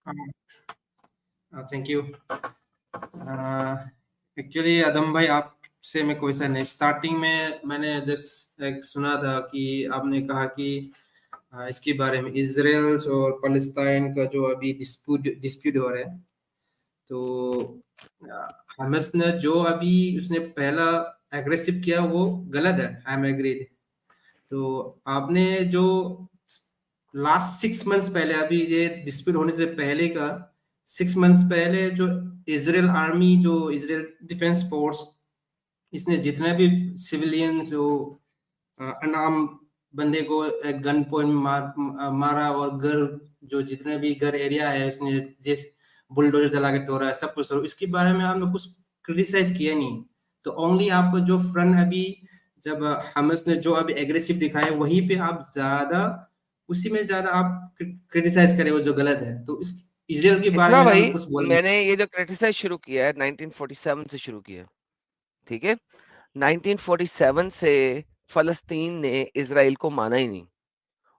Thank you. Actually आदम भाई, आपसे मैं क्वेश्चन है। स्टार्टिंग में मैंने जस्ट एक सुना था कि आपने कहा कि इसके बारे में इजराइल और पैलेस्टाइन का जो अभी डिस्प्यूट हो रहा है, तो हमास ने जो अभी उसने पहला एग्रेसिव किया वो गलत है, आई एम एग्रीड। तो आपने जो लास्ट 6 मंथ्स पहले, अभी ये डिस्प्यूट होने से पहले का 6 मंथ्स पहले, जो इजराइल आर्मी, जो इजराइल डिफेंस फोर्स, इसने जितने भी सिविलियंस जो अनाम बंदे को गन पॉइंट मारा, और घर, जो जितने भी घर एरिया है उसने जिस बुलडोजर चला के तोड़ा है, सब कुछ। तो इसके बारे में आपने कुछ क्रिटिसाइज किया नहीं। तो ओनली आपको जो फ्रंट अभी, जब हमास ने जो अभी एग्रेसिव दिखाया, वहीं पे आप ज्यादा, उसी में ज्यादा आप क्रिटिसाइज करें वो जो गलत है। तो इस इजराइल के बारे इतना में भाई, हम कुछ बोलेंगे। मैंने ये जो क्रिटिसाइज शुरू किया है 1947 से शुरू किया, ठीक है। 1947 से फलस्तीन ने इजराइल को माना ही नहीं,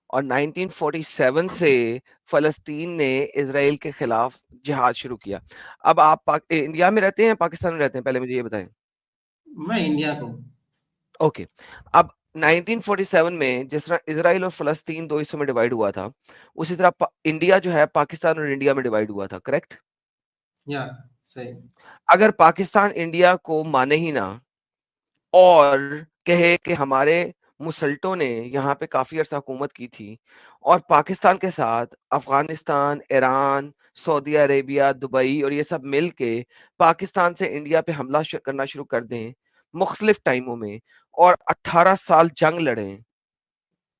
और 1947 से फलस्तीन ने इजराइल के खिलाफ जिहाद शुरू किया। अब आप इंडिया में रहते हैं, पाकिस्तान में रहते हैं, पहले मुझे ये बताएं। मैं इंडिया को। ओके। अब 1947 में जिस तरह इजराइल और फलस्तीन दो हिस्सों में डिवाइड हुआ था, उसी तरह इंडिया जो है पाकिस्तान और इंडिया में डिवाइड हुआ था, करेक्ट? या सही। अगर पाकिस्तान इंडिया को माने ही ना, और कहे कि हमारे मुसल्टों ने यहाँ पे काफी अर्सा हुकूमत की थी, और पाकिस्तान के साथ Afghanistan, Iran, Saudi Arabia, Dubai और ये सब मिल के पाकिस्तान से इंडिया पे हमला करना शुरू कर दें मुख्तलिफ टाइमों में, और 18 साल जंग लड़ें,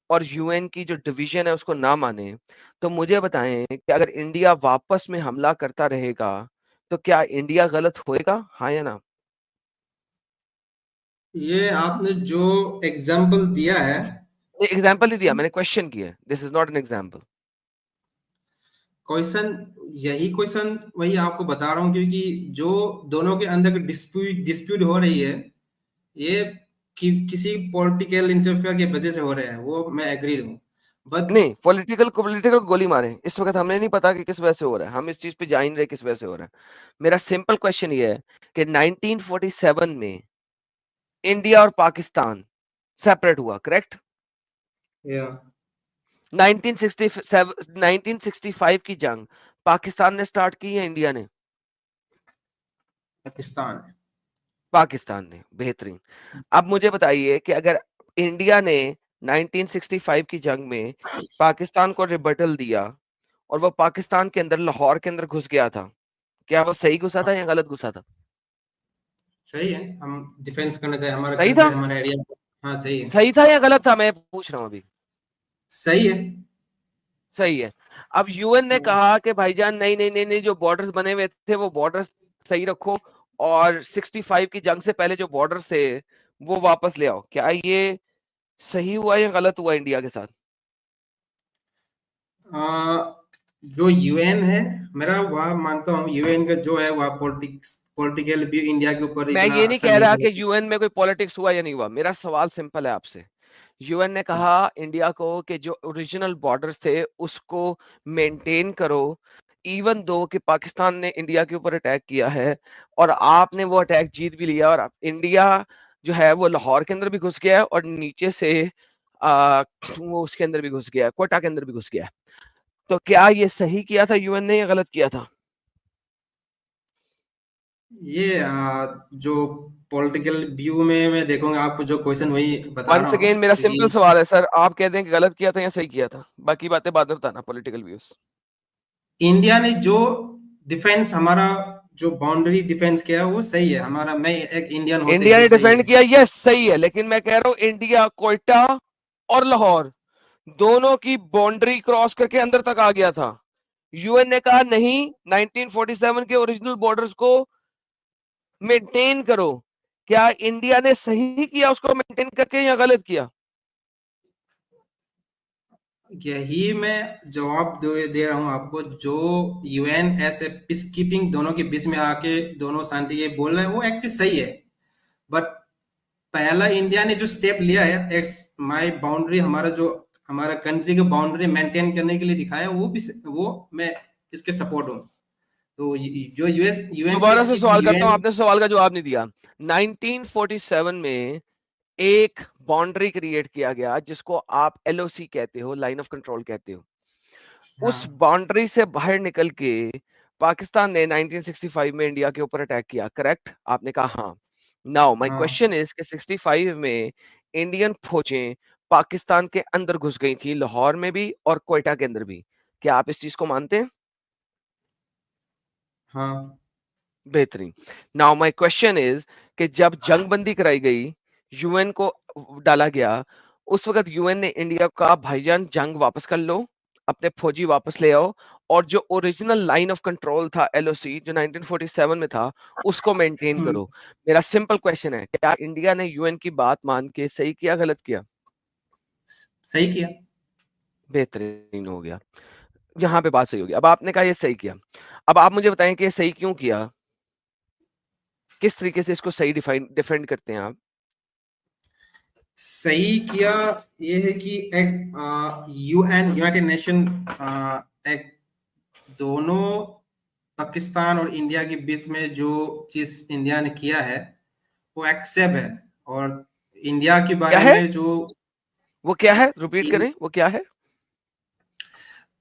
और यूएन की जो डिवीजन है उसको ना माने, तो मुझे बताएं कि अगर इंडिया वापस में हमला करता रहेगा तो क्या इंडिया गलत होएगा, हाँ या ना? ये आपने जो एग्जाम्पल दिया है, एग्जाम्पल नहीं दिया मैंने, क्वेश्चन किया, this is not an example. Question, यही क्वेश्चन वही आपको बता रहा हूँ, क्योंकि जो दोनों के अंदर डिस्प्यूट हो रही है, ये किसी पॉलिटिकल इंटरफेयर की वजह से हो रहा है, वो मैं एग्री हूँ। बट नहीं, पॉलिटिकल गोली मारे इस वक्त हमें नहीं पता कि किस वजह से हो रहा है, हम इस चीज पे जान रहे किस वजह से हो रहा है। मेरा सिंपल क्वेश्चन ये है कि 1947 में इंडिया और पाकिस्तान सेपरेट हुआ, करेक्ट? या 1967 1965 की जंग पाकिस्तान ने स्टार्ट की या इंडिया ने? पाकिस्तान। पाकिस्तान ने, बेहतरीन। अब मुझे बताइए कि अगर इंडिया ने 1965 की जंग में पाकिस्तान को रिबटल दिया, और वो पाकिस्तान के अंदर, लाहौर के अंदर घुस गया था, क्या वो सही घुसा था या गलत घुसा था? सही है, हम डिफेंस करना चाहिए हमारा सही कंट्री, था? हमारा एरिया। हाँ सही है। सही था या गलत था, मैं पूछ रहा हूँ अभी। सही है। सही है। अब यूएन ने कहा कि भाईजान नहीं नहीं नहीं नहीं, जो बॉर्डर्स बने हुए थे वो बॉर्डर्स सही रखो, और 65 की जंग से पहले जो बॉर्डर्स थे वो वापस ले आओ। क्या ये सही हुआ या गलत हुआ इंडिया के साथ? जो यूएन है, मेरा वह मानता हूँ, यूएन का जो है वह पॉलिटिकल भी इंडिया के ऊपर मैं इतना ये नहीं असर कह नहीं रहा कि करेगा। यूएन में कोई पॉलिटिक्स हुआ या नहीं हुआ, मेरा सवाल सिंपल है आपसे। यूएन ने कहा इंडिया को कि जो ओरिजिनल बॉर्डर्स थे उसको मेंटेन करो, इवन दो कि पाकिस्तान ने इंडिया के ऊपर अटैक किया है, और आपने वो अटैक जीत भी लिया, और इंडिया जो है वो लाहौर के अंदर भी घुस गया है, और नीचे से वो उसके अंदर भी घुस गया है, कोटा के अंदर भी घुस गया है। तो क्या ये सही किया था यूएन ने या गलत किया था? ये जो पॉलिटिकल व्यू में मैं देखूंगा, आपको जो क्वेश्चन वही बता रहा वंस हूँ, अगेन मेरा सिंपल क्योंकि सवाल है सर, आप कहते हैं कि गलत किया था या सही किया था, बाकी बातें बाद में बताना, पॉलिटिकल व्यूज। इंडिया ने जो डिफेंस, हमारा जो बाउंड्री डिफेंस किया है, वो सही है हमारा। मैं एक इंडियन होते इंडिया हुए ने सही डिफेंड है। किया, यस सही है, लेकिन मैं कह रहा हूं इंडिया कोयटा और लाहौर दोनों की बाउंड्री क्रॉस करके अंदर तक आ गया था। यूएन ने कहा नहीं, 1947 के ओरिजिनल बॉर्डर्स को मेंटेन करो। क्या इंडिया ने सही किया उसको मेंटेन करके या गलत किया? यही मैं जवाब दे रहा हूँ आपको। जो यूएन ऐसे पीस कीपिंग दोनों के बीच में आके दोनों शांति के बोल रहे हैं, वो एक्चुअली सही है। बट पहला इंडिया ने जो स्टेप लिया है, एक्स माई बाउंड्री, हमारा जो हमारा कंट्री की बाउंड्री मेंटेन करने के लिए दिखाया, वो भी वो मैं इसके सपोर्ट हूँ। तो जो यूएस यूएन दोबारा पीस से की सवाल करता हूं, यूएन आपने सवाल का जवाब नहीं दिया। 1947 में एक बाउंड्री क्रिएट किया गया जिसको आप एलओसी कहते हो, लाइन ऑफ कंट्रोल कहते हो। उस हाँ बाउंड्री से बाहर निकल के पाकिस्तान ने 1965 में इंडिया के ऊपर अटैक किया, करेक्ट? आपने कहा हाँ। नाउ माय हाँ क्वेश्चन इज कि 65 में इंडियन फौजें पाकिस्तान के अंदर घुस गई थी, लाहौर में भी और क्वेटा के अंदर भी। क्या आप इस चीज को मानते हैं? हाँ बेहतरीन। नाउ माय क्वेश्चन इज कि जब जंगबंदी कराई गई, यूएन को डाला गया, उस वक्त यूएन ने इंडिया को कहा भाईजान जंग वापस कर लो, अपने फौजी वापस ले आओ, और जो ओरिजिनल लाइन ऑफ कंट्रोल था एलओसी जो 1947 में था उसको मेंटेन हम्म, करो। मेरा सिंपल क्वेश्चन है, क्या इंडिया ने यूएन की बात मान के सही किया, गलत किया? सही किया। बेहतरीन हो गया, यहाँ पे बात सही होगी। अब आपने कहा ये सही किया, अब आप मुझे बताएं कि ये सही क्यों किया, किस तरीके से इसको सही डिफेंड करते हैं आप? सही किया ये है कि एक यूएन यूनाइटेड नेशन एक दोनों पाकिस्तान और इंडिया के बीच में जो चीज इंडिया ने किया है वो एक्सेप्ट है। और इंडिया के क्या बारे है में जो वो, क्या है, रिपीट इन- करें, वो क्या है?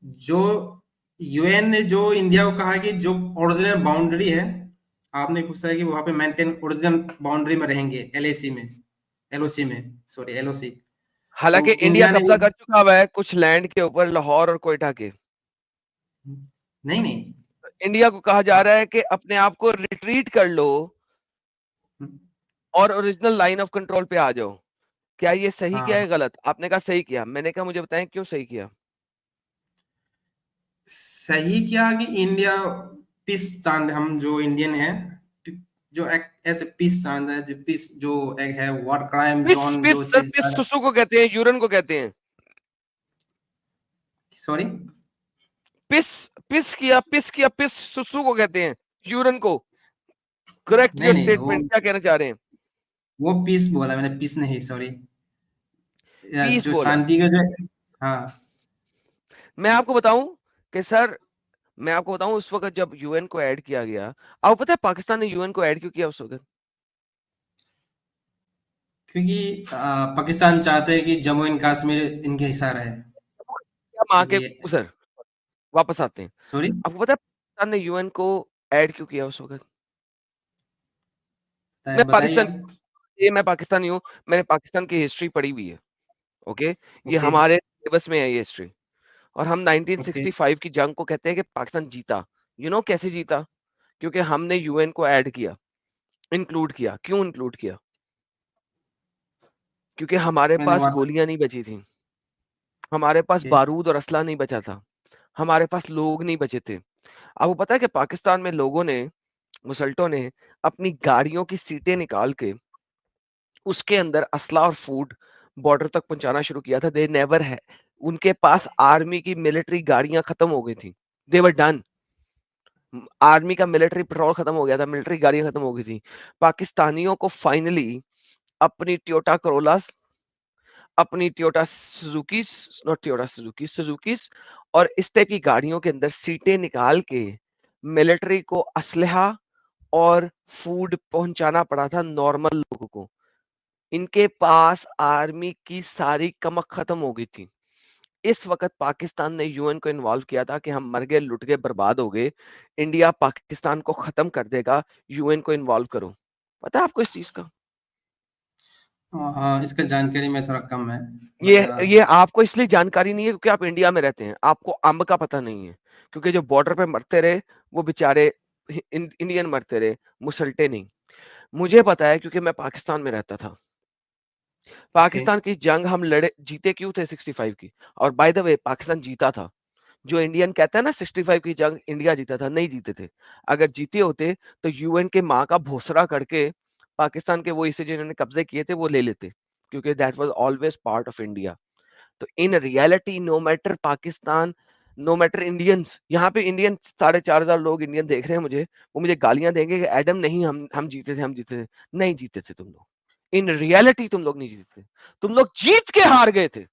जो यूएन ने जो इंडिया को कहा कि जो ओरिजिनल बाउंड्री है, आपने पूछा है कि वहां पे मेंटेन ओरिजिनल बाउंड्री में रहेंगे, एलएसी में, एलओसी में, सॉरी एलओसी। तो हालांकि इंडिया इंडिया ने कब्जा कर चुका हुआ है कुछ लैंड के ऊपर, लाहौर और कोयटा के। नहीं नहीं। इंडिया को कहा जा रहा है कि अपने आप को रिट्रीट कर लो और ओरिजिनल लाइन ऑफ कंट्रोल पे आ जाओ। क्या ये सही किया हाँ है, गलत? आपने कहा सही किया, मैंने कहा मुझे बताएं क्यों सही किया। सही क्या कि इंडिया पीस चांद, हम जो इंडियन है, जो एक ऐसे पीस चांद है, जो पीस जो एक है वॉर क्राइम पिस जोन पिस जो सर, चीज। पिस सुसु को कहते हैं, यूरन को कहते हैं। सॉरी। पिस पिस किया पिस सुसु को कहते हैं, यूरन को। करेक्ट नहीं योर नहीं, स्टेटमेंट, क्या कहना चाह रहे हैं? वो पीस बोला मैंने, पीस नहीं, सॉरी। पीस जो बोला। शांति का जो, हाँ मैं आपको बताऊं कि सर, मैं आपको बताऊं उस वक्त जब यूएन को ऐड किया गया, आपको पता है पाकिस्तान ने यूएन को ऐड क्यों किया उस वक्त? क्योंकि पाकिस्तान चाहते हैं कि जम्मू एंड कश्मीर इनके हिस्सा रहे। क्या माँ के क्योंकि, सर, वापस आते हैं। सॉरी, आपको पता है पाकिस्तान ने यूएन को ऐड क्यों किया उस वक्त? मैं बताइए पाकिस्तान, आप। ये मैं पाकिस्तानी हूँ, मैंने पाकिस्तान की हिस्ट्री पढ़ी हुई है। ओके, ये ओके हमारे सिलेबस में है ये हिस्ट्री। और हम ओके। 1965 की जंग को कहते हैं कि पाकिस्तान जीता। कैसे जीता? क्योंकि हमने यूएन को ऐड किया, इंक्लूड किया। क्यों इंक्लूड किया? क्योंकि हमारे मैंने पास वहाँ, गोलियां नहीं बची थी, हमारे पास ओके बारूद और असला नहीं बचा था, हमारे पास लोग नहीं बचे थे। आपको पता है कि पाकिस्तान में लोगों ने, मुसल्टों ने अपनी गाड़ियों की सीटें निकाल के उसके अंदर असला और फूड बॉर्डर तक पहुंचाना शुरू किया था। दे नेवर है, उनके पास आर्मी की मिलिट्री गाड़ियां खत्म हो गई थी। दे वर डन। आर्मी का मिलिट्री पेट्रोल खत्म हो गया था, मिलिट्री गाड़ियां खत्म हो गई थी। पाकिस्तानियों को फाइनली अपनी टोयोटा करोलास, अपनी Toyota Suzuki, not Toyota Suzuki, Suzuki और इस टाइप की गाड़ियों के अंदर सीटें निकाल के मिलिट्री को असलहा और फूड पहुंचाना पड़ा था नॉर्मल लोगों को। इनके पास आर्मी की सारी कमक खत्म हो गई थी। इस वक्त पाकिस्तान ने यूएन को इन्वॉल्व किया था कि हम मर गए, लुट गए, बर्बाद हो गए, इंडिया पाकिस्तान को खत्म कर देगा, यूएन को इन्वॉल्व करो। पता है आपको इस चीज का? हाँ, इसका जानकारी में थोड़ा कम है, ये बट ये आपको इसलिए जानकारी नहीं है क्योंकि आप इंडिया में रहते हैं, आपको अंब का पता नहीं है। क्योंकि जो बॉर्डर पे मरते रहे वो बेचारे इंडियन मरते रहे, मुसल्टे नहीं। मुझे पता है क्योंकि मैं पाकिस्तान में रहता था। ओके। पाकिस्तान की जंग हम लड़े, जीते क्यों थे 65 की? और बाय द वे पाकिस्तान जीता था। जो इंडियन कहता है ना 65 की जंग इंडिया जीता था, नहीं जीते थे। अगर जीते होते तो यूएन के माँ का भोसड़ा करके पाकिस्तान के वो हिस्से जिन्होंने कब्जे किए थे वो ले लेते, क्योंकि that was always part of India. तो in reality no matter Pakistan, no matter Indians, यहाँ पे इंडियन 4,500 लोग इंडियन देख रहे हैं मुझे, वो मुझे गालियां देंगे कि एडम नहीं, हम जीते थे, हम जीते थे। नहीं जीते थे तुम लोग, इन रियलिटी तुम लोग नहीं जीते थे। तुम लोग जीत के हार गए थे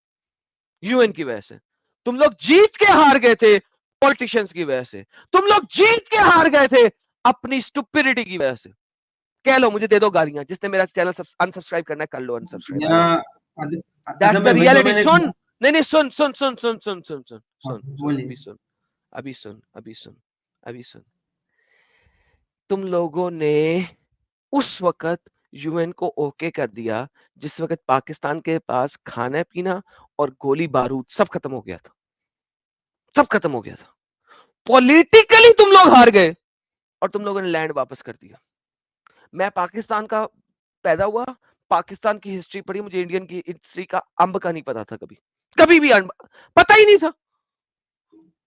यूएन की वजह से। तुम लोग जीत के हार गए थे पॉलिटिशियंस की वजह से। तुम लोग जीत के हार गए थे अपनी स्टुपिडिटी की वजह से। कह लो, मुझे दे दो गालियां, जिसने मेरा चैनल अनसब्सक्राइब करना है कर लो अनसब्सक्राइब। यहाँ दैट्स आदम द भाई वही तो रियलिटी। मैंने सुन, नहीं सुन सुन सुन सुन सुन सुन सुन सुन सुन, बोलिए। अभी सुन, अभी सुन, अभी सुन, अभी सुन। तुम लोगों ने उस वक्त यूएन को ओके कर दिया जिस वक्त पाकिस्तान के पास खाना पीना और गोली बारूद सब खत्म हो गया था, सब खत्म हो गया था। पॉलिटिकली तुम लोग हार गए और तुम लोगों ने लैंड वापस कर दिया। मैं पाकिस्तान का पैदा हुआ, पाकिस्तान की हिस्ट्री पढ़ी, मुझे इंडियन की हिस्ट्री का अंब का नहीं पता था कभी, कभी भी पता ही नहीं था,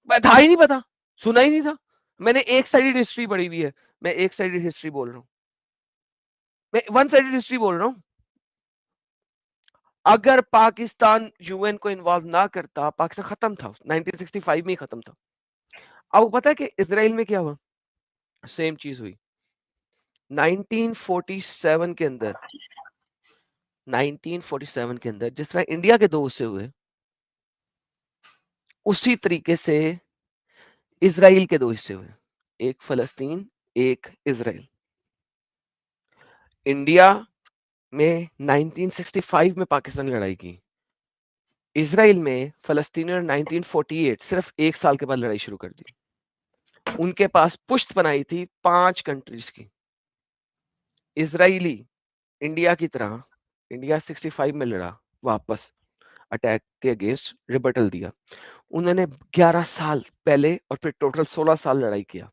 था ही नहीं पता, सुना ही नहीं था। मैंने एक साइडेड हिस्ट्री पढ़ी हुई है, मैं एक साइडेड हिस्ट्री बोल रहा हूं, मैं वन साइडेड हिस्ट्री बोल रहा हूं। अगर पाकिस्तान यूएन को इन्वॉल्व ना करता, पाकिस्तान खत्म था, 1965 में ही खत्म था। अब पता है कि इजराइल में क्या हुआ? सेम चीज हुई 1947 के अंदर। 1947 के अंदर जिस तरह इंडिया के दो हिस्से हुए, उसी तरीके से इजराइल के दो हिस्से हुए, एक फलस्तीन, एक इजराइल। इंडिया में 1965 में पाकिस्तान ने लड़ाई की, इजराइल में फलस्तीनियों ने 1948 सिर्फ एक साल के बाद लड़ाई शुरू कर दी। उनके पास पुश्त बनाई थी 5 कंट्रीज की। इजराइली इंडिया की तरह, इंडिया 65 में लड़ा वापस, अटैक के अगेंस्ट रिबटल दिया। उन्होंने 11 साल पहले और फिर टोटल 16 साल लड़ाई किया,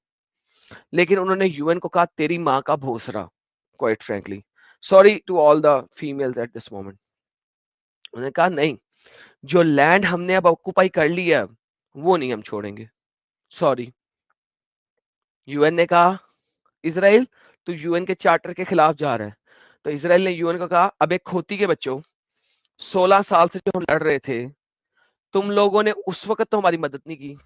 लेकिन उन्होंने यूएन को कहा तेरी माँ का भोसरा, quite frankly, sorry to all the females at this moment. उन्होंने कहा नहीं, जो लैंड हमने अब ऑक्युपाई कर लिया वो नहीं हम छोड़ेंगे, सॉरी। यूएन ने कहा इजराइल तू यूएन के चार्टर के खिलाफ जा रहा है, तो इजराइल ने यूएन को कहा अब एक खोती के बच्चों, 16 साल से जो हम लड़ रहे थे, तुम लोगों ने उस वक्त तो हमारी मदद नहीं की,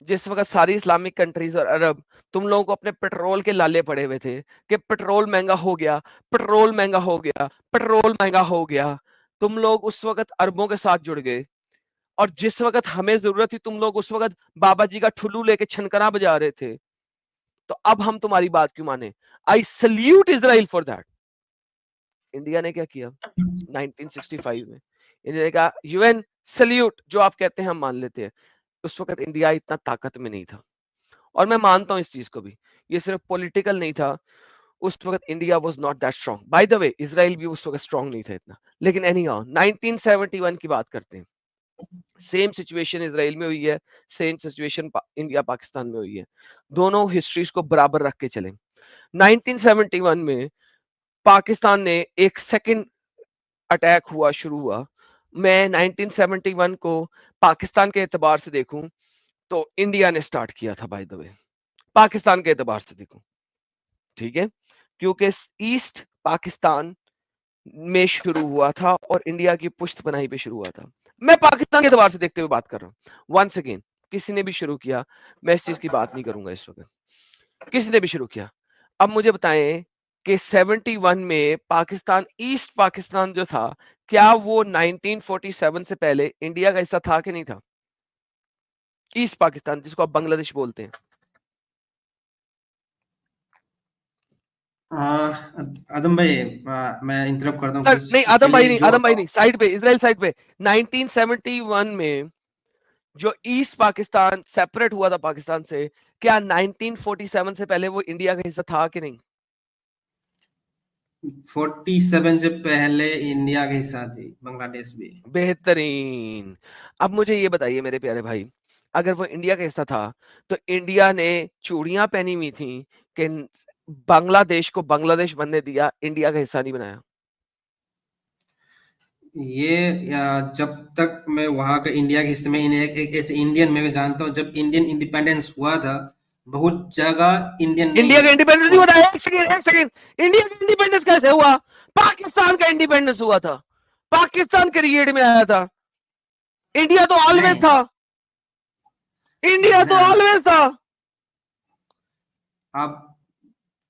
जिस वक्त सारी इस्लामिक कंट्रीज और अरब तुम लोगों को अपने पेट्रोल के लाले पड़े हुए थे कि पेट्रोल महंगा हो गया, पेट्रोल महंगा हो गया, पेट्रोल महंगा हो गया। तुम लोग उस वक्त अरबों के साथ जुड़ गए, और जिस वक्त हमें जरूरत थी तुम लोग उस वक्त बाबा जी का ठुल्लू लेके छनकना बजा रहे थे। तो अब हम तुम्हारी बात क्यों माने? I salute Israel for that. India ने क्या किया 1965 में? इंडिया ने कहा यूएन सल्यूट, जो आप कहते हैं हम मान लेते हैं। उस वक्त इंडिया इतना ताकत में नहीं था, और मैं मानता हूं इस चीज को भी, ये सिर्फ पॉलिटिकल नहीं था। उस वक्त India was not that strong, by the way Israel भी उस वक्त स्ट्रांग नहीं था इतना। लेकिन एनी हाउ 1971 की बात करते हैं, सेम सिचुएशन इजराइल में हुई है, सेम सिचुएशन इंडिया पाकिस्तान में हुई है, दोनों हिस्ट्रीज को बराबर रख के चलें। 1971 में पाकिस्तान ने एक सेकंड अटैक हुआ, शुरू हुआ। मैं 1971 को पाकिस्तान के एतबार से देखूं तो इंडिया ने स्टार्ट किया था, बाय द वे, पाकिस्तान के एतबार से देखूं, ठीक है, क्योंकि ईस्ट पाकिस्तान में शुरू हुआ था और इंडिया की पुश्त बनाई पे शुरू हुआ था। मैं पाकिस्तान के एतबार से देखते हुए बात कर रहा हूं। वंस अगेन, किसी ने भी शुरू किया, मैं इस चीज की बात नहीं करूंगा इस वक्त, किसी ने भी शुरू किया। अब मुझे बताएं कि 71 में पाकिस्तान, ईस्ट पाकिस्तान जो था, क्या वो 1947 से पहले इंडिया का हिस्सा था कि नहीं था? ईस्ट पाकिस्तान जिसको आप बांग्लादेश बोलते हैं। आदम भाई, मैं इंटरप्ट करता हूँ सर कुछ नहीं, आदम भाई एक्चुअली नहीं, जो आदम भाई नहीं, साइड पे, इजराइल साइड पे। 1971 में जो ईस्ट पाकिस्तान सेपरेट हुआ था पाकिस्तान से, क्या 1947 से पहले वो इंडिया का हिस्सा था कि नहीं? 47 से पहले इंडिया के हिस्सा थी बांग्लादेश भी। बेहतरीन। अब मुझे ये बताइए मेरे प्यारे भाई, अगर वो इंडिया का हिस्सा था तो इंडिया ने चूड़ियां पहनी हुई थी कि बांग्लादेश को बांग्लादेश बनने दिया, इंडिया का हिस्सा नहीं बनाया? ये जब तक मैं वहां का इंडिया के हिस्से में एक ऐसे इंडियन मैं जानता हूँ, जब इंडियन इंडिपेंडेंस हुआ था बहुत जगह इंडियन नहीं इंडिया का है। इंडिपेंडेंस नहीं और हुआ था? एक सेकंड, एक सेकंड, इंडिया का इंडिपेंडेंस कैसे हुआ? पाकिस्तान का इंडिपेंडेंस हुआ था, पाकिस्तान क्रिएट में आया था, इंडिया तो ऑलवेज नहीं था, इंडिया तो ना, ऑलवेज था। अब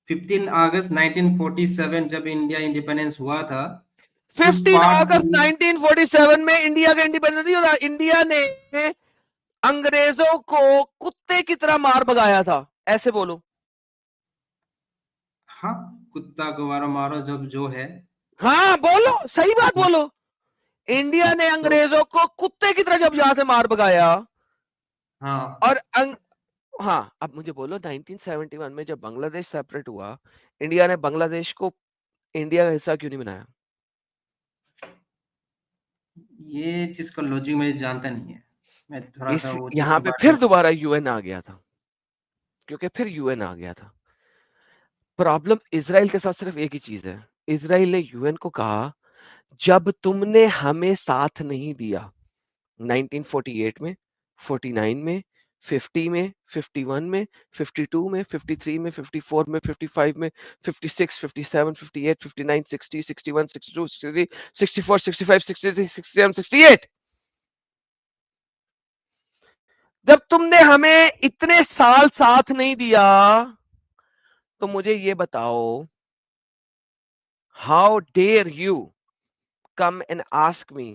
15 अगस्त 1947 जब इंडिया इंडिपेंडेंस हुआ था, उस 15 पार्ट अगस्त 1947 में इंडिया का इंडिपेंडेंस नहीं होता। इंडिया ने अंग्रेजों को कुत्ते की तरह मार भगाया था, ऐसे बोलो। हाँ, कुत्ता को मारो मारो जब जो है। हाँ बोलो, सही बात बोलो। इंडिया ने तो अंग्रेजों को कुत्ते की तरह जब यहां से मार भगाया, हाँ, और हाँ, अब मुझे बोलो 1971 में जब बांग्लादेश सेपरेट हुआ, इंडिया ने बांग्लादेश को इंडिया का हिस्सा क्यों नहीं बनाया? ये चीज का लॉजिक मैं जानता नहीं है। मैं थोड़ा सा इस वो चीज यहाँ के पे बारे फिर में। दोबारा यूएन आ गया था, क्योंकि फिर यूएन आ गया था। प्रॉब्लम इजराइल के साथ सिर्फ एक ही चीज है, इजराइल ने यूएन को कहा, जब तुमने हमें साथ नहीं दिया 1948 में, 49 में, 50 में, 51 में, 52 में, 53 में, 54 में, 55 में, 56, 57, 58, 59, 60, 61, 62, 63, 64, 65, 66, 67, 68। जब तुमने हमें इतने साल साथ नहीं दिया, तो मुझे ये बताओ, how dare you come and ask me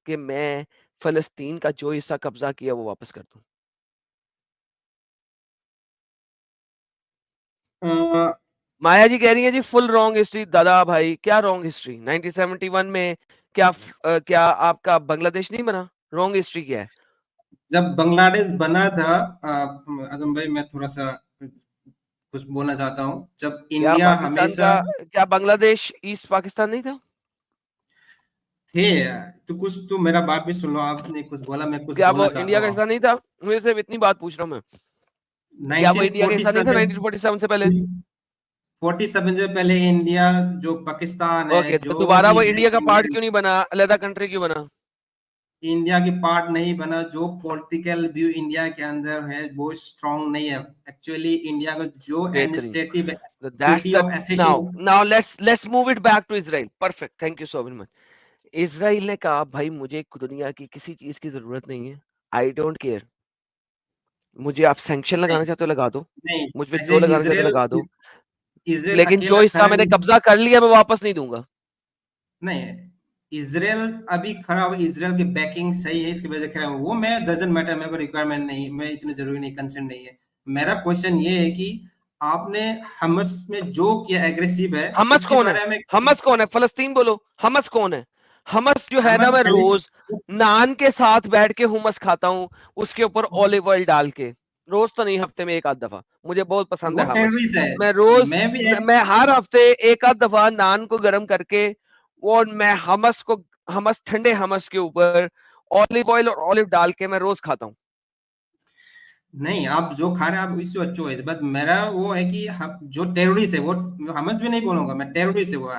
कि मैं फलस्तीन का जो हिस्सा कब्जा किया वो वापस कर दूं? अ, माया जी कह रही है जी फुल रॉन्ग हिस्ट्री। दादा भाई क्या रॉन्ग हिस्ट्री? 1971 में क्या क्या आपका बांग्लादेश नहीं बना? रॉन्ग हिस्ट्री क्या है? जब बांग्लादेश बना था, आजम भाई, मैं थोड़ा सा कुछ बोलना चाहता हूँ। जब क्या इंडिया पाकिस्तान हमेशा का, क्या बांग्लादेश ईस्ट पाकिस्तान नहीं था? थे, तो कुछ तो मेरा बात भी सुन लो। आपने कुछ बोला, मैं कुछ क्या बोलना वो चाहता इंडिया का हूँ हिस्सा आपको। नहीं था? मुझे सिर्फ इतनी बात पूछ रहा हूँ मैं। क्या वो इंडिया का हिस्सा नहीं था 1947, 1947 से पहले? 47 से पहले इंडिया जो पाकिस्तान है, ओके, तो जो दोबारा भी वो है इंडिया का पार्ट इंडियन, क्यों नहीं बना, अलग कंट्री क्यों बना? इंडिया की पार्ट नहीं बना। जो पॉलिटिकल व्यू इंडिया के अंदर है वो स्ट्रांग नहीं है। एक्चुअली इंडिया का जो बेहतरीन। Administrative that's treaty the of now assertive. Now let's move it back to Israel. Perfect, thank you so much. Israel ने कहा, भाई मुझे दुनिया की किसी चीज की जरूरत नहीं है, आई डोंट केयर, मुझे आप सैंक्शन नहीं, लगाना चाहते हो लगा दो, नहीं, मुझ पे ऐसे जो लगाना चाहते हो इसराइल, लगा दो, इसराइल लेकिन जो अकेला हिस्सा खड़ा मैंने नहीं। कब्जा कर लिया मैं वापस नहीं दूंगा। नहीं, इसराइल अभी खड़ा हुआ, इसराइल की बैकिंग सही है, इसकी वजह से खड़ा हुआ। वो मैं डजंट मैटर, मेरे को रिक्वायरमेंट नहीं, मैं इतनी जरूरी नहीं, कंसर्न नहीं है। मेरा क्वेश्चन ये है कि आपने हमस में जो किया एग्रेसिव है, हमस इसके कौन है? बारे में। हमस कौन है? फलस्तीन बोलो। हमस कौन है? हमस जो है ना, हमस मैं पहले रोज नान के साथ बैठ के हुमस खाता हूँ, उसके ऊपर ऑलिव ऑयल डाल के। रोज तो नहीं, हफ्ते में एक आध दफा। मुझे बहुत पसंद वो है हमस। टेररिस्ट है। मैं रोज मैं भी एक, मैं हर हफ्ते एक आध दफा नान को गर्म करके, और मैं हमस को, हमस ठंडे हमस के ऊपर ऑलिव ऑयल और ऑलिव डाल के मैं रोज खाता हूँ। नहीं, आप जो खा रहे हैं आप इससे अच्छो है, बट मेरा वो है कि हम जो टेररिस्ट है वो, हमस भी नहीं बोलूंगा मैं, टेररिस्ट है वो।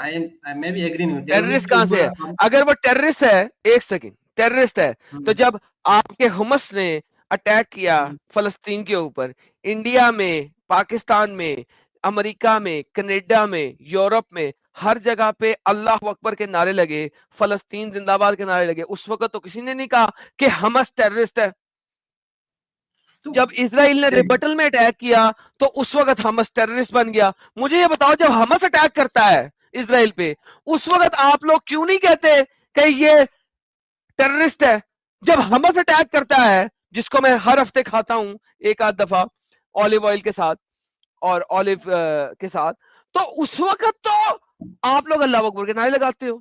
मैं भी एग्री नहीं हूँ टेररिस्ट टेररिस्ट के कहां से ऊपर है? हम। अगर वो टेररिस्ट है, एक सेकंड, टेररिस्ट है, तो जब आपके हमस ने अटैक किया हम्म, फलस्तीन के ऊपर, इंडिया में, पाकिस्तान में, अमेरिका में, कनाडा में, यूरोप में, हर जगह पे अल्लाह अकबर के नारे लगे, फलस्तीन जिंदाबाद के नारे लगे, उस वक्त तो किसी ने नहीं कहा कि हमस टेररिस्ट है। तो जब इसराइल ने देख, रिबटल में अटैक किया, तो उस वक्त हमस टेररिस्ट बन गया। मुझे ये बताओ, जब हमस अटैक करता है इसराइल पे, उस वक्त आप लोग क्यों नहीं कहते कि ये टेररिस्ट है? जब हमस अटैक करता है, जिसको मैं हर हफ्ते खाता हूं एक आध दफा ऑलिव ऑयल के साथ और ऑलिव के साथ, तो उस वक्त तो आप लोग अल्लाह अकबर के नारे लगाते हो।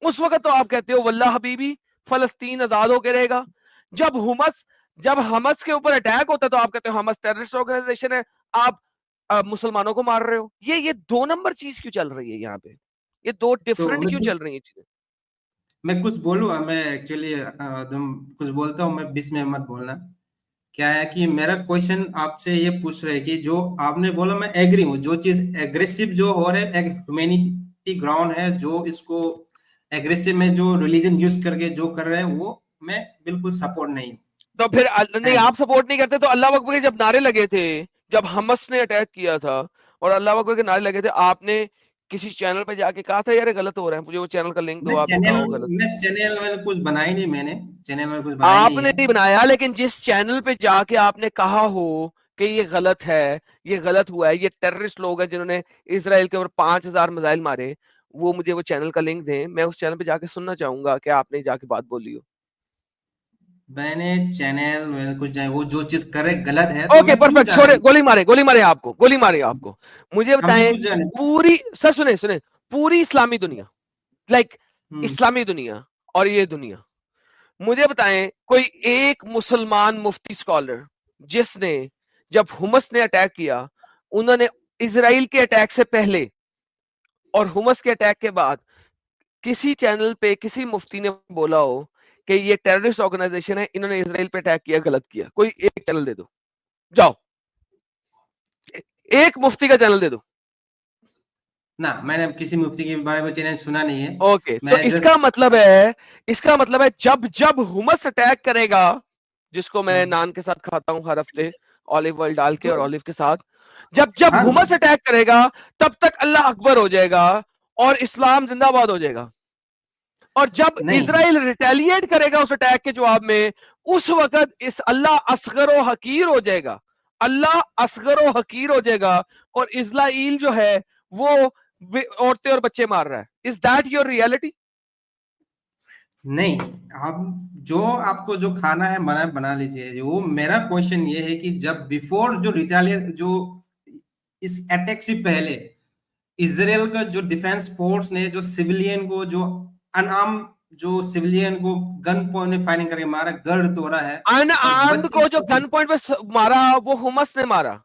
उस वक्त तो आप कहते हो वल्लाह हबीबी, फलस्तीन आजाद होकर रहेगा। जब हुमस जब हमस के ऊपर अटैक होता है, तो आप कहते हो हमस टेररिस्ट ऑर्गेनाइजेशन है। आप मुसलमानों को मार रहे हो। ये दो नंबर चीज क्यों चल रही है यहाँ पे? ये दो तो डिफरेंट क्यों चल रही है चीजें? मैं कुछ बोलूँ, मैं एक्चुअली तुम कुछ बोलता हूँ, मैं बीच में मत बोलना। क्या है कि मेरा क्वेश्चन आपसे ये पूछ रहे कि जो आपने बोला, मैं एग्री हूँ। जो चीज एग्रेसिव जो हो रहा है, ह्यूमैनिटी ग्राउंड है, जो इसको एग्रेसिव में जो रिलीजन यूज करके जो कर रहे हैं, वो मैं बिल्कुल सपोर्ट नहीं तो फिर नहीं, हूँ। आप सपोर्ट नहीं करते तो अल्लाह अकबर के जब नारे लगे थे, जब हमस ने अटैक किया था और अल्लाह अकबर के नारे लगे थे, आपने किसी चैनल पे जाके कहा था यार ये गलत हो रहा है, मुझे वो चैनल का लिंक दो, आप दिखाओ गलत? मैं चैनल मैंने कुछ बनाई नहीं, मैंने चैनल में कुछ बनाई नहीं आपने है। नहीं बनाया, लेकिन जिस चैनल पे जाके आपने कहा हो कि ये गलत है, ये गलत हुआ है, ये टेररिस्ट लोग हैं जिन्होंने इसराइल के ऊपर 5,000 मिसाइल मारे, वो मुझे वो चैनल का लिंक दें, मैं उस चैनल पे जाके सुनना चाहूंगा कि आपने जाके बात बोली हो। मैंने चैनल मैंने कुछ वो जो चीज करे गलत है तो ओके मैं क्यों परफेक्ट, छोड़े, जाने। गोली मारे आपको, गोली मारे आपको। मुझे हम भी बताएं, कुछ जाने। पूरी, सर सुने सुने, पूरी इस्लामी दुनिया, लाइक हम्म। इस्लामी दुनिया और ये दुनिया, मुझे बताएं कोई एक मुसलमान मुफ्ती स्कॉलर जिसने, जब हुमस ने अटैक किया, उन्होंने इसराइल के अटैक से पहले और हुमस के अटैक के बाद किसी चैनल पे किसी मुफ्ती ने बोला हो कि ये टेररिस्ट ऑर्गेनाइजेशन है, इन्होंने इसराइल पे अटैक किया, गलत किया? कोई एक चैनल दे दो, जाओ, एक मुफ्ती का चैनल दे दो। ना, मैंने किसी मुफ्ती के बारे में चैनल सुना नहीं है। ओके, सो मैं जस्ट। इसका मतलब है, इसका मतलब है जब जब हुमस अटैक करेगा, जिसको मैं नान के साथ खाता हूं हर हफ्ते, ऑलिव ऑयल डाल के तो और ऑलिव के साथ, जब जब हाँ हुमस अटैक करेगा, तब तक अल्लाह अकबर हो जाएगा और इस्लाम जिंदाबाद हो जाएगा। और जब नहीं इजराइल रिटेलिएट करेगा उस अटैक के जवाब में, उस वक्त इस अल्लाह असगर व हकीर हो जाएगा, अल्लाह असगर व हकीर हो जाएगा, और इजराइल जो है वो औरतें और बच्चे मार रहा है। Is that your reality? नहीं, आप जो आपको जो खाना है बना बना लीजिए। वो मेरा क्वेश्चन ये है कि जब बिफोर जो रिटेलिएट जो इस अटैक से पहले इसराइल का जो डिफेंस फोर्स ने जो सिविलियन को जो अनआर्म जो सिविलियन को गन पॉइंट में फायरिंग करके मारा, घर तोड़ा है और अनआर्म्ड बच्चे। को जो गन पॉइंट पे मारा, वो हुमस ने मारा।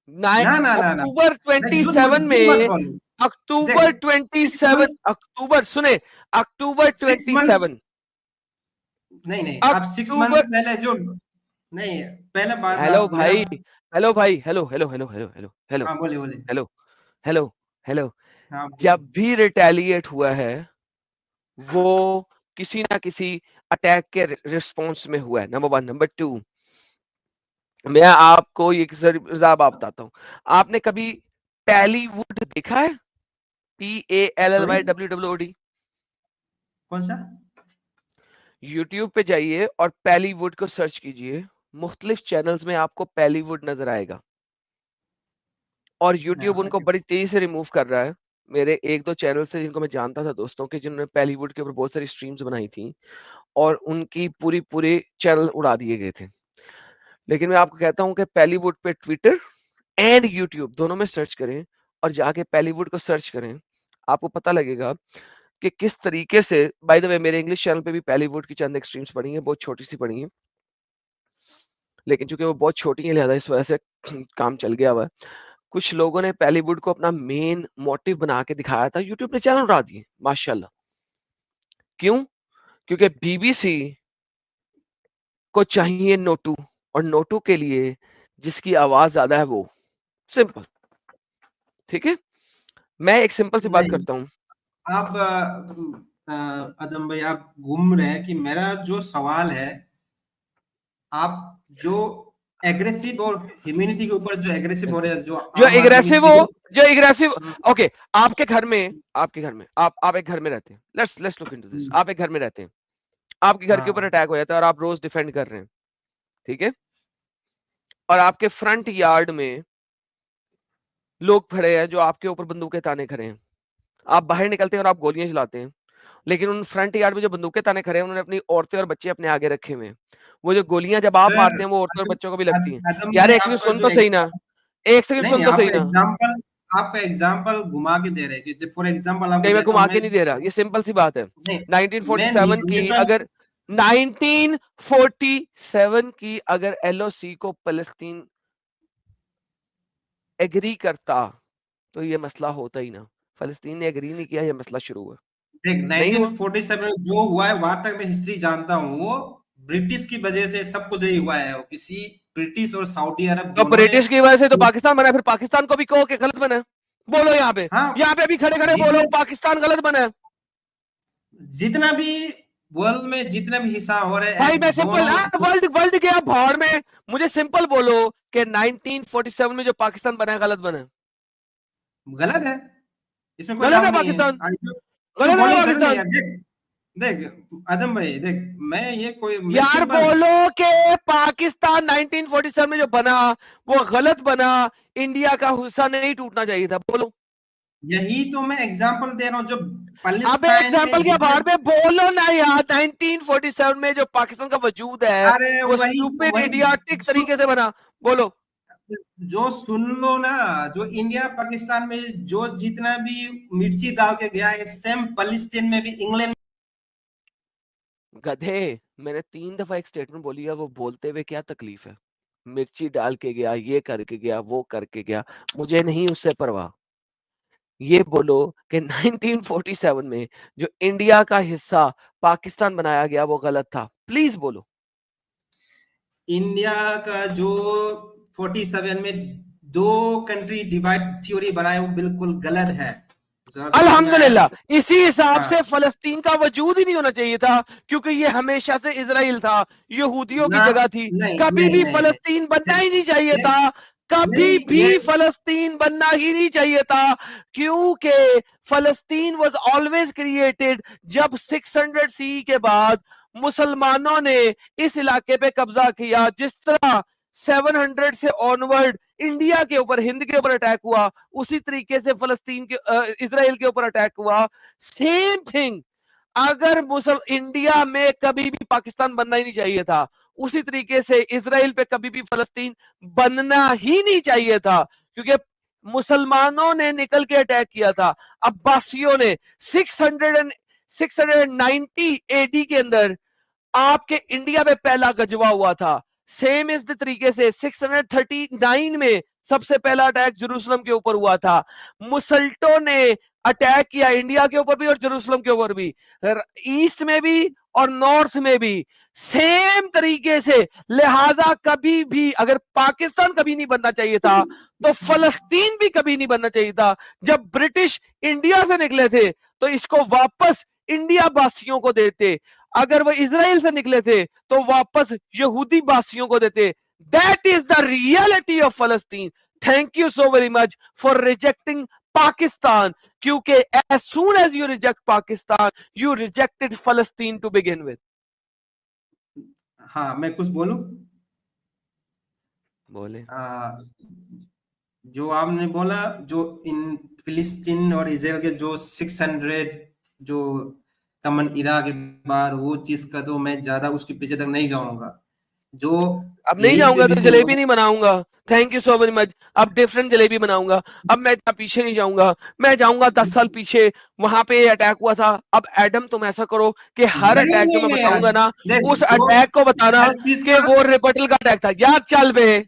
ना ना ना ना, अक्टूबर मैं झूठ 27 मत में, बोलूं। देख, अक्टूबर सिक्स 27, मंथ्स अक्टूबर सुने, अक्टूबर 6 मंथ्स। 27, नहीं नहीं, आप 6 मंथ्स अक्टूबर, पहले जो, नहीं, पहले बात हेलो आप मेरा। भाई, हेलो भाई, hello hello hello hello hello hello हाँ, बोले बोले। हेलो हेलो हेलो, हाँ बोले। जब भी रिटेलिएट हुआ है, वो किसी ना किसी अटैक के रिस्पॉन्स में हुआ है, नंबर वन। नंबर टू, मैं आपको ये जवाब आप बताता हूँ। आपने कभी पैलीवुड देखा है? Sorry, PALLYWWOD? कौन सा? यूट्यूब पे जाइए और पैलीवुड को सर्च कीजिए, मुख्तलिफ चैनल्स में आपको पैलीवुड नजर आएगा, और यूट्यूब उनको ओके। बड़ी तेजी से रिमूव कर रहा है। मेरे एक दो चैनल से जिनको मैं जानता था, दोस्तों के, जिन्होंने पैलीवुड के ऊपर बहुत सारी स्ट्रीम्स बनाई थी, और उनकी पूरी पूरे चैनल उड़ा दिए गए थे। लेकिन मैं आपको कहता हूं कि पैलीवुड पे ट्विटर एंड यूट्यूब दोनों में सर्च करें, और जाके पैलीवुड को सर्च करें, आपको पता लगेगा कि किस तरीके से, बाय द वे, मेरे इंग्लिश चैनल पे भी पैलीवुड की चंद एक्सट्रीम्स पड़ी हैं, बहुत छोटी सी पड़ी हैं, लेकिन चूंकि वो बहुत छोटी है, लिहाजा इस वजह से काम चल गया हुआ है। कुछ लोगों ने पैलीवुड को अपना मेन मोटिव बना के दिखाया था, यूट्यूब ने चैनल उड़ा दिए माशाल्लाह। क्यों? क्योंकि बीबीसी को चाहिए नोटू, और नोटू के लिए जिसकी आवाज ज्यादा है वो, सिंपल। ठीक है, मैं एक सिंपल सी बात नहीं, करता हूँ। आप अदम भाई, आप घूम रहे हैं कि मेरा जो सवाल है, आप जो एग्रेसिव और ह्यूमैनिटी के ऊपर जो एग्रेसिव हो रहे हैं, जो जो आम आदमी एग्रेसिव हो, सिविल। जो एग्रेसिव, ओके, आपके घर में, आपके घर में, आप एक घर में रहते हैं, let's let's look into this, आप एक घर में रहते हैं, आपके घर के ऊपर हाँ अटैक हो जाता है और आप रोज डिफेंड कर रहे हैं, ठीक है, और आपके फ्रंट यार्ड में लोग खड़े हैं जो आपके ऊपर बंदूकें ताने खड़े हैं, आप बाहर निकलते हैं और आप गोलियां चलाते हैं, लेकिन उन फ्रंट यार्ड में जो बंदूकें ताने खड़े हैं, उन्होंने अपनी औरतें और बच्चे अपने आगे रखे हुए हैं, वो जो गोलियां जब आप सर, मारते हैं वो औरतों और अदम बच्चों को भी लगती हैं। अदम यार भाई, एक सेकंड आपका सुन जो तो सही ना, एक सेकंड नहीं नहीं, सुन तो सही ना। आपका एग्जाम्पल घुमा के दे रहे हैं कि फॉर एग्जाम्पल आपको नहीं, मैं देता हूँ घुमा मैं। के नहीं दे रहा, ये सिंपल सी बात है। नहीं, मैं 1947 की हमेशा। अगर 1947 की अगर एलओसी को फलस्तीन एग्री करता, तो ये मसला होता ही ना। फलस्तीन ने एग्री नहीं किया, ये मसला शुरू हुआ, देख, नहीं हुआ। 1947 में जो हुआ है, वहां तक मैं हिस्ट्री जानता हूँ। वो ब्रिटिश की वजह से सब कुछ यही हुआ है। वो किसी ब्रिटिश और सऊदी अरब तो दोनों ने। ब्रिटिश की वजह से तो पाकिस्तान बना है, फिर पाकिस्तान को भी कहो कि गलत बना है। बोलो यहाँ पे, हाँ, यहाँ पे अभी खड़े खड़े बोलो जितने पाकिस्तान गलत बना है। जितना भी वर्ल्ड में जितने भी हिस्सा हो रहे भाई हैं मैं सिंपल, दोनों। वर्ल्ड वर्ल्ड गया भाड़ में, मुझे सिंपल बोलो कि 1947 में जो पाकिस्तान बना है गलत बना है। गलत है, इसमें कोई गलत डाउट है नहीं है। पाकिस्तान, तो गलत है ना बोलने की जरूरत नहीं है। पाकिस्तान। देख देख आदम भाई, देख, मैं यार सिंपल। बोलो कि पाकिस्तान 1947 में जो बना वो गलत बना, इंडिया का हिस्सा नहीं टूटना चाहिए था, बोलो। यही तो मैं एग्जांपल दे रहा हूँ। जो अब पैलेस्टाइन में एग्जाम्पल के जितने, आधार पे बोलो ना यार, 1947 में जो पाकिस्तान का वजूद है अरे वो वही स्टूपिड वही इडियोटिक सुन, तरीके से बना। बोलो। जो सुन लो ना, जो इंडिया पाकिस्तान में जो जितना भी मिर्ची डाल के गया है, सेम फलस्तीन में भी इंग्लैंड। गधे, मैंने 3 दफा एक स्टेटमेंट बोली है, वो बोलते हुए क्या तकलीफ है? मिर्ची डाल के गया, ये करके गया, वो करके गया, मुझे नहीं उससे परवाह। ये बोलो कि 1947 में जो इंडिया का हिस्सा पाकिस्तान बनाया गया वो गलत था, प्लीज बोलो। इंडिया का जो 47 में दो कंट्री डिवाइड थ्योरी बनाया वो बिल्कुल गलत है, जरा समझ में आया। अल्हम्दुलिल्लाह, इसी हिसाब हाँ, से फलस्तीन का वजूद ही नहीं होना चाहिए था, क्योंकि ये हमेशा से इजराइल था, यहूदियों की ना, जगह थी। नहीं कभी नहीं भी नहीं नहीं फलस्तीन बनना ही नहीं चाहिए नहीं था, कभी नहीं, भी ये फलस्तीन बनना ही नहीं चाहिए था, क्योंकि फलस्तीन वाज ऑलवेज क्रिएटेड जब 600 सी के बाद मुसलमानों ने इस इलाके पे कब्जा किया। जिस तरह 700 से ऑनवर्ड इंडिया के ऊपर, हिंद के ऊपर अटैक हुआ, उसी तरीके से फलस्तीन के इसराइल के ऊपर अटैक हुआ। सेम थिंग, अगर मुसल इंडिया में कभी भी पाकिस्तान बनना ही नहीं चाहिए था, उसी तरीके से इसराइल पे कभी भी फलस्तीन बनना ही नहीं चाहिए था, क्योंकि मुसलमानों ने निकल के अटैक किया था। अब्बासियों ने 690 एडी के अंदर आपके इंडिया में पहला गजवा हुआ था। सेम इस तरीके से 639 में सबसे पहला अटैक जेरूसलम के ऊपर हुआ था। मुसल्टों ने अटैक किया इंडिया के ऊपर भी और जेरूसलम के ऊपर भी, ईस्ट में भी और नॉर्थ में भी सेम तरीके से। लिहाजा कभी भी अगर पाकिस्तान कभी नहीं बनना चाहिए था, तो फलस्तीन भी कभी नहीं बनना चाहिए था। जब ब्रिटिश इंडिया से निकले थे तो इसको वापस इंडिया वासियों को देते, अगर वो इसराइल से निकले थे तो वापस यहूदी वासियों को देते। That is the reality of फलस्तीन। Thank you so very much for rejecting Pakistan, क्योंकि as soon as you reject Pakistan, you rejected फलस्तीन टू बिगिन विद। हाँ, मैं कुछ बोलूं। बोले। आ, जो आपने बोला, जो इन फिलिस्तीन और इसराइल के जो 600 जो कमन इरा के बाद, वो चीज का तो मैं ज्यादा उसके पीछे तक नहीं जाऊंगा। जो अब नहीं यही पे जाऊंगा भी तो सुन लो। जलेबी नहीं बनाऊंगा। Thank you so very much. अब डिफरेंट जलेबी बनाऊंगा। अब मैं इतना पीछे नहीं जाऊंगा, मैं जाऊंगा 10 साल पीछे, वहां पे अटैक हुआ था। अब एडम तुम ऐसा करो कि हर नहीं अटैक जो नहीं मैं नहीं यार, बताऊंगा ना, देख उस जो अटैक को बताना हर चीज कि का वो रिपटल का अटैक था। याद चल बे,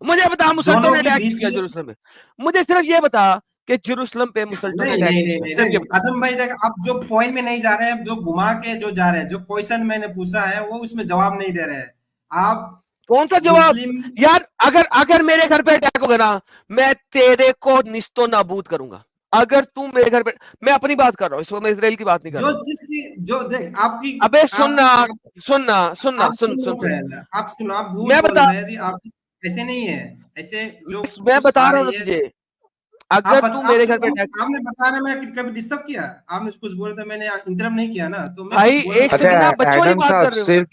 मुझे बता मुसल्टों दोनों ने के अटैक क्यों बीच किया में। जेरूसलम में? मुझे सिर्फ ये बता कि जेरूसलम पे मुसल्टों ने नहीं अटैक नहीं क्यों नहीं किया, नहीं सिर्फ ये नहीं, बता। आदम भाई देख, आप जो पॉइंट में नहीं जा रहे हैं, जो घुमा के जो जा रहे हैं, जो क्वेश्चन मैंने पूछा है वो उसमें जवाब नहीं दे रहे हैं आप। कौन सा जवाब? मुस्लिम, यार अगर अगर मेरे घर पे अटैक होगा ना, मैं तेरे को निस्तो नाबूद करूंगा। अगर तू मेरे घर पे, मैं अपनी बात कर रहा हूँ इस वक्त, मैं इसराइल की बात नहीं कर जो रहा हूँ। चीज की जो देख आपकी, अबे सुनना, आप सुनना, सुनना, आप सुन सुनो सुन सुन। पहले, आप सुनो, आप झूठ मैं बोल बता, रहे थे आप। ऐसे नहीं है, ऐसे जो मैं कुछ बता आ रहा हूँ ना रही है। तुझे, अगर तू आप मेरे घर सुनो, पे अटैक। आपने बताने में कभी डिस्टर्ब किया? आपने कुछ बोला था, मैंने इंटरप्ट नहीं किया ना, तो मैं कुछ भाई बोल रहा एक हूँ। अच्छा सेकंड ना, बच्चों वाली एडम बात साहब, कर रहे हो। सिर्फ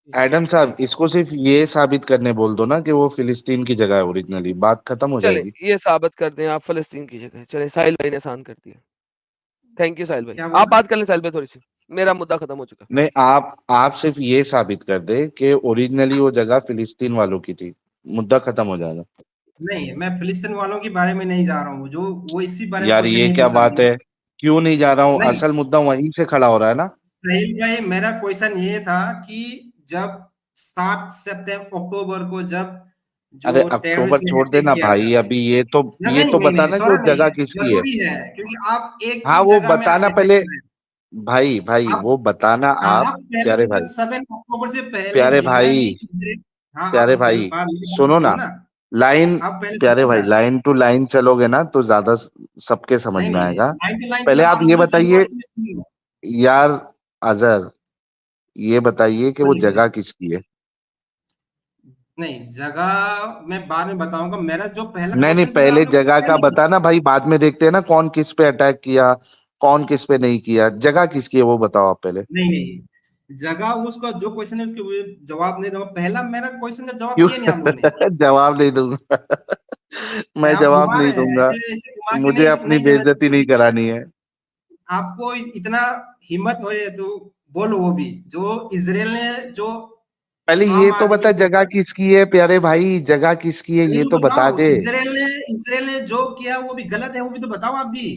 एडम साहब इसको सिर्फ ये साबित करने बोल दो ना कि वो फिलिस्तीन की जगह है ओरिजिनली, बात खत्म हो चले जाएगी। ये साबित कर दें आप फलस्तीन की जगह। चले, साहिल भाई ने आसान कर दिया। थैंक यू साहिल भाई, क्या आप बोला? बात कर लें साहिल भाई थोड़ी सी, मेरा मुद्दा खत्म हो चुका। नहीं, आप सिर्फ ये साबित कर दे कि ओरिजिनली वो जगह फिलिस्तीन वालों की थी, मुद्दा खत्म हो जाएगा। नहीं, मैं फिलिस्तीन वालों के बारे में नहीं जा रहा हूँ, जो वो इसी बारे में यार कुछ भी ये नहीं क्या पूछा बात मैंने। है? क्यों नहीं जा रहा हूँ? नहीं, असल मुद्दा वहीं से खड़ा हो रहा है ना। साहिल भाई, मेरा क्वेश्चन ये था कि जब 7 अक्टूबर को जब अरे जो अक्टूबर टेररिस्ट ने छोड़ अटैक देना किया था। भाई, अभी या ये नहीं तो नहीं नहीं, बताना कि वो सॉरी नहीं, जगह किसकी है। जरूरी है क्योंकि आप एक हाँ ही वो जगह में बताना अटैक पहले। कर रहे हैं। भाई भाई आप, वो बताना हाँ, आप। आप पहले प्यारे तो भाई, 7 अक्टूबर से पहले प्यारे जितने भी, भाई, हाँ, आप प्यारे भाई, मेरी बात तो सुनो सुनो ना। ना। लाइन, आप पहले प्यारे सुनो भाई ना। लाइन टू लाइन चलोगे ना तो ज्यादा सबके समझ नहीं में नहीं नहीं, आएगा। लाइन टू लाइन पहले चलो, आप आप ये जो बताइए, शुरुआत में सुन लो। यार अजहर, ये बताइए कि वो बोलिए बोलिए। जगह किसकी है। नहीं, जगह मैं बाद में बताऊंगा, मेरा जो पहला नहीं नहीं, क्वेश्चन था पहले आपने जगह पूछा का नहीं। बताना भाई, बाद में देखते हैं ना कौन किस पे अटैक किया, कौन किस पे नहीं किया। जगह किसकी है वो बताओ आप पहले। नहीं नहीं, जगह उसका जो क्वेश्चन है उसके जवाब नहीं दूंगा, पहला मेरा क्वेश्चन का जवाब क्यों? दिया नहीं आप लोगों ने। जवाब नहीं दूंगा। नहीं, मैं आप जवाब घुमा नहीं रहे हैं, दूंगा। ऐसे ऐसे घुमा के मुझे नहीं अपनी नहीं जाना बेइज्जती नहीं चाहिए। करानी है। आपको इतना हिम्मत हो रही है तो बोलो, वो भी जो इजराइल ने जो पहले आम ये तो आदमी बता के जगह ऊपर, किसकी है प्यारे भाई, जगह किसकी है ये तो तो बता बताओ, दे। इजराइल ने जो किया वो भी गलत है, वो भी तो बताओ आप भी।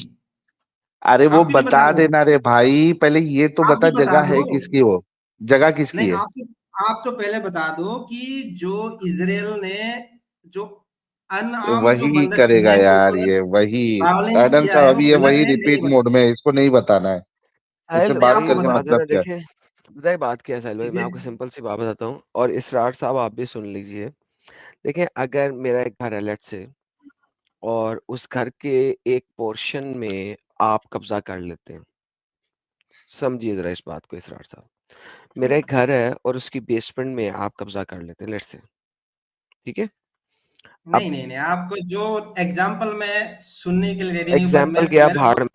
अरे वो आप भी नहीं बता बता रहे हो, देना रे भाई, पहले ये तो आप बता भी बता जगह दो। है किसकी, वो जगह किसकी नहीं, है। आप तो पहले बता दो कि जो इजराइल ने जो अनआर्म जो वही बंदा करेगा सिविलियन के यार, ऊपर ये वही। वायलेंस एडम किया साहब है, वो अभी ये गलत वही है, नहीं रिपीट बता। मोड में है, इसको नहीं बताना है, इससे साहिल नहीं, बात भाई आपको करके बताना बात है मतलब ना, क्या। देखिए बताइए बात क्या है साहिल भाई, मैं आपको सिंपल सी बात बताता हूँ, और इसरार साहब आप भी सुन लीजिए। देखिए अगर मेरा एक घर है लेट्स से, और उस घर के एक पोर्शन में आप कब्जा कर लेते हैं, समझिए जरा इस बात को इसरार साहब। मेरा एक घर है और उसकी बेसमेंट में आप कब्जा कर लेते हैं लेट्स से, ठीक है। अब नहीं, आपको जो एग्जाम्पल मैं सुनने के लिए रेडी नहीं हूँ, पर एग्जाम्पल गया मेरा जो भाड़ में,